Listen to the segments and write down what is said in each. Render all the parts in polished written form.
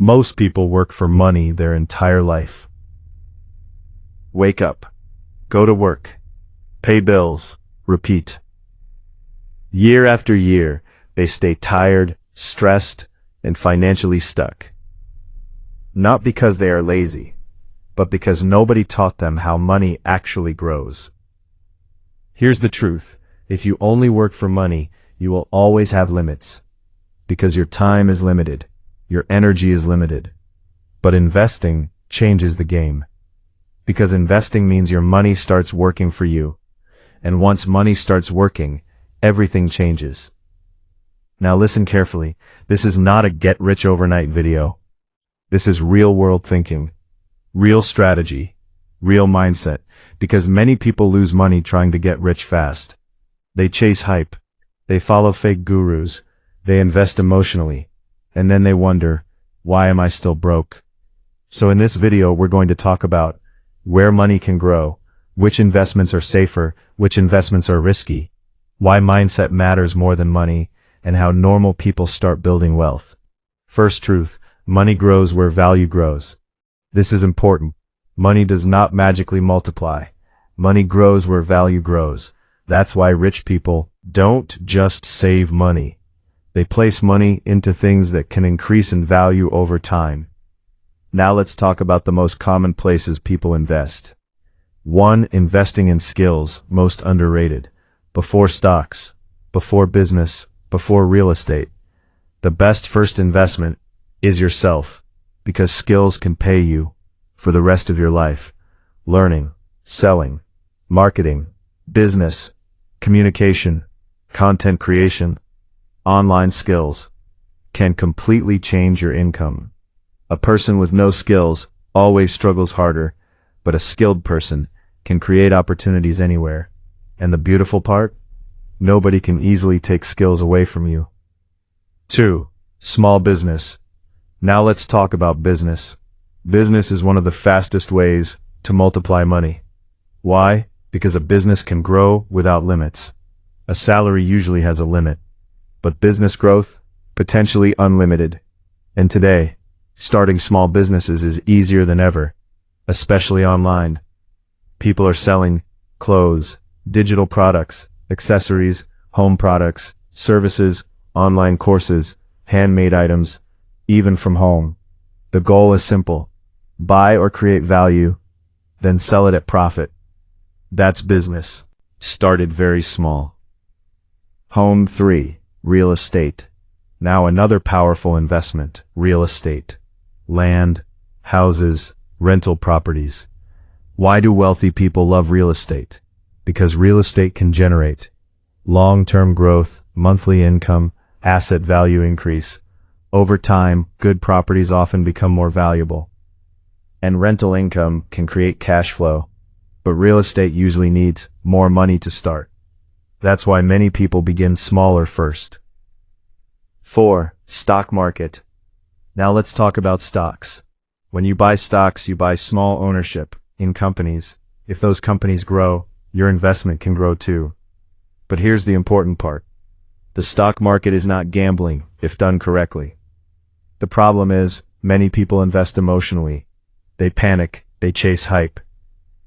Most people work for money their entire life. Wake up, go to work, pay bills, repeat. Year after year, they stay tired, stressed, and financially stuck. Not because they are lazy, but because nobody taught them how money actually grows. Here's the truth. If you only work for money, you will always have limits. Because your time is limited, your energy is limited. But investing changes the game. Because investing means your money starts working for you. And once money starts working, everything changes. Now listen carefully. This is not a get-rich-overnight video. This is real-world thinking, real strategy, real mindset, because many people lose money trying to get rich fast. They chase hype, they follow fake gurus, they invest emotionally, and then they wonder, why am I still broke? So in this video we're going to talk about where money can grow, which investments are safer, which investments are risky, why mindset matters more than money, and how normal people start building wealth. First truth, money grows where value grows. This is important. Money does not magically multiply. Money grows where value grows. That's why rich people don't just save money. They place money into things that can increase in value over time. Now let's talk about the most common places people invest. 1. Investing in skills, most underrated. Before stocks, before business, before real estate. The best first investment is yourself, because skills can pay you for the rest of your life. Learning, selling, marketing, business, communication, content creation, online skills can completely change your income. A person with no skills always struggles harder, but a skilled person can create opportunities anywhere. And the beautiful part? Nobody can easily take skills away from you. 2. Small business. Now let's talk about business. Business is one of the fastest ways to multiply money. Why? Because a business can grow without limits. A salary usually has a limit, but business growth, potentially unlimited. And today, starting small businesses is easier than ever, especially online. People are selling clothes, digital products, accessories, home products, services, online courses, handmade items, even from home. The goal is simple. Buy or create value, then sell it at profit. That's business. Started very small. 3. Real estate. Now another powerful investment, real estate. Land, houses, rental properties. Why do wealthy people love real estate? Because real estate can generate long-term growth, monthly income, asset value increase. Over time, good properties often become more valuable. And rental income can create cash flow. But real estate usually needs more money to start. That's why many people begin smaller first. 4. Stock market. Now let's talk about stocks. When you buy stocks, you buy small ownership in companies. If those companies grow, your investment can grow too. But here's the important part. The stock market is not gambling if done correctly. The problem is, many people invest emotionally. They panic, they chase hype.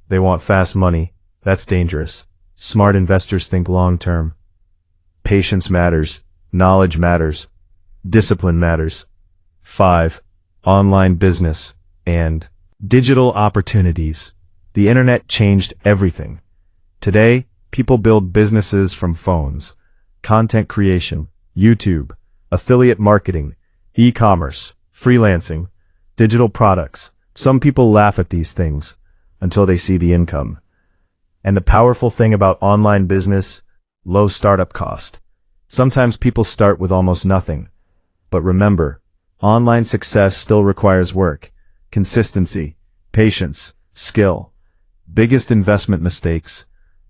They want fast money. That's dangerous. Smart investors think long-term. Patience matters. Knowledge matters. Discipline matters. 5. Online business and digital opportunities. The internet changed everything. Today, people build businesses from phones, content creation, YouTube, affiliate marketing, e-commerce, freelancing, digital products. Some people laugh at these things until they see the income. And the powerful thing about online business, low startup cost. Sometimes people start with almost nothing. But remember, online success still requires work, consistency, patience, skill. Biggest investment mistakes.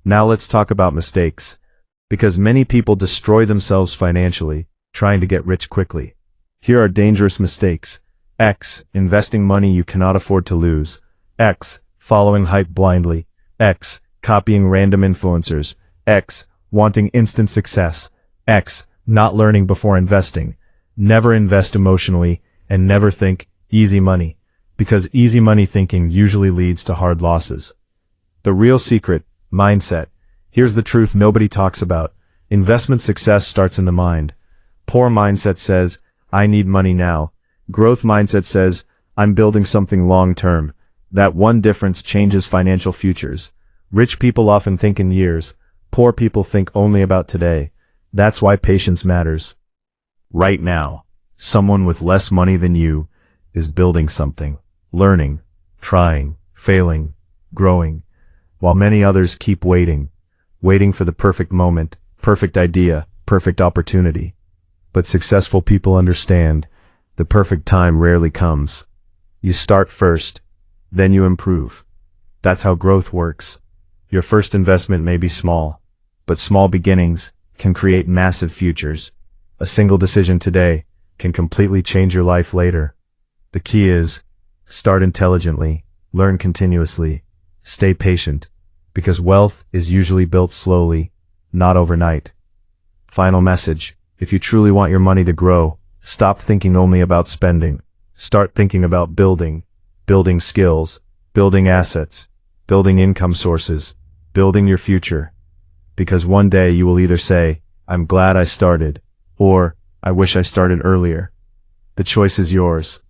Now let's talk about mistakes. Because many people destroy themselves financially, trying to get rich quickly. Here are dangerous mistakes. X. Investing money you cannot afford to lose. X. Following hype blindly. X. Copying random influencers. X. Wanting instant success. X. Not learning before investing. Never invest emotionally, and never think easy money, because easy money thinking usually leads to hard losses. The real secret, mindset. Here's the truth nobody talks about. Investment success starts in the mind. Poor mindset says, I need money now. Growth mindset says, I'm building something long-term. That one difference changes financial futures. Rich people often think in years. Poor people think only about today. That's why patience matters. Right now, someone with less money than you is building something, learning, trying, failing, growing, while many others keep waiting for the perfect moment, perfect idea, perfect opportunity. But successful people understand the perfect time rarely comes. You start first, then you improve. That's how growth works. Your first investment may be small, but small beginnings can create massive futures. A single decision today can completely change your life later. The key is, start intelligently, learn continuously, stay patient, because wealth is usually built slowly, not overnight. Final message, if you truly want your money to grow, stop thinking only about spending. Start thinking about building skills, building assets, building income sources, building your future. Because one day you will either say, I'm glad I started, or I wish I started earlier. The choice is yours.